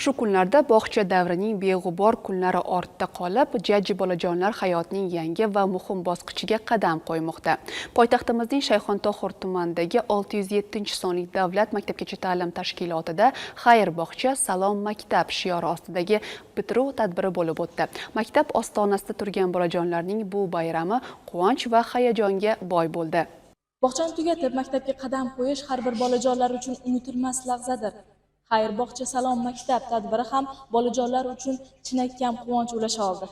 Shu kunlarda bog'cha davrining beg'ubor kunlari ortda qolib, jajji bolajonlar hayotining yangi va muhim bosqichiga qadam qo'ymoqda. Poytaxtimizning Shayxontohur tumanidagi 607-sonli davlat maktabgacha ta'lim tashkilotida Xayr bog'cha Salom maktab shiori ostidagi bitiruv tadbiri bo'lib o'tdi. Maktab ostonasida turgan bolajonlarning bu bayrami quvonch va hayajonga boy bo'ldi. Bog'chani tugatib maktabga qadam qo'yish har bir bolajonlar uchun unutilmas lahzadir. Xayr bog'cha Salom maktab tadbiri ham bolajonlar uchun chinakam quvonch ulasha oldi.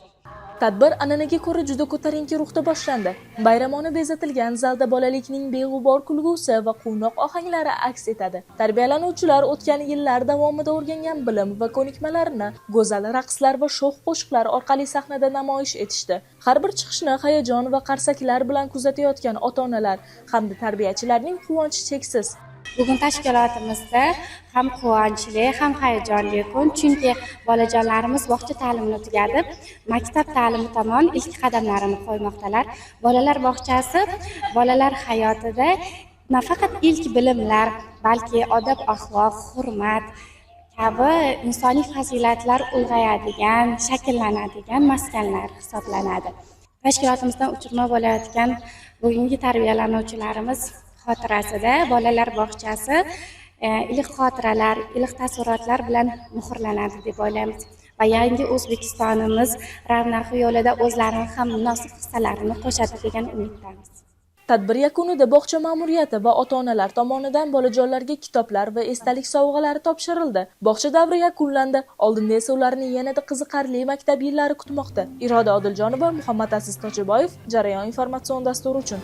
Tadbir an'anaga ko'ra juda ko'tarinki ruhda boshlandi. Bayramona bezatilgan zalda bolalikning beg'ubor kulgusi va quvnoq ohanglari aks etadi. Tarbiyalanuvchilar o'tgan yillar davomida o'rgangan bilim va ko'nikmalarini go'zal raqslar va sho'x qo'shiqlar orqali sahnada namoyish etishdi. Har bir chiqishni hayajon va qarsaklar bilan kuzatayotgan ota-onalar hamda tarbiyachilarning quvonchi cheksiz. Bugun tashkilotimizda ham quvonchli, ham hayajonli kun, chunki bolajonlarimiz bog'cha ta'limini tugatib, maktab ta'limi tomon ilk qadamlarini qo'ymoqdalar. Bolalar bog'chasi bolalar hayotida nafaqat ilk bilimlar, balki odob-axloq, hurmat kabi insoniy fazilatlar ulg'ayadigan, shakllanadigan maskanlar hisoblanadi. Tashkilotimizdan uchirma bo'layotgan bugungi tarbiyalanuvchilarimiz xotirasida bolalar bog'chasi iliq xotiralar, iliq taassurotlar bilan muhrlanadi deb o'ylaymiz va yangi O'zbekistonimiz ravnaqi yo'lida o'zlarining ham munosib hissalarini qo'shadi degan umiddamiz. Tadbir yakunida bog'cha ma'muriyati va ota-onalar tomonidan bolajonlarga kitoblar va esdalik sovg'alari topshirildi. Bog'cha davri yakunlandi. Oldinda esa ularni yanada qiziqarli maktab yillari kutmoqda. Iroda Odiljonova, Muhammad Aziz Tojiboyev, Jarayon informatsion dasturi uchun.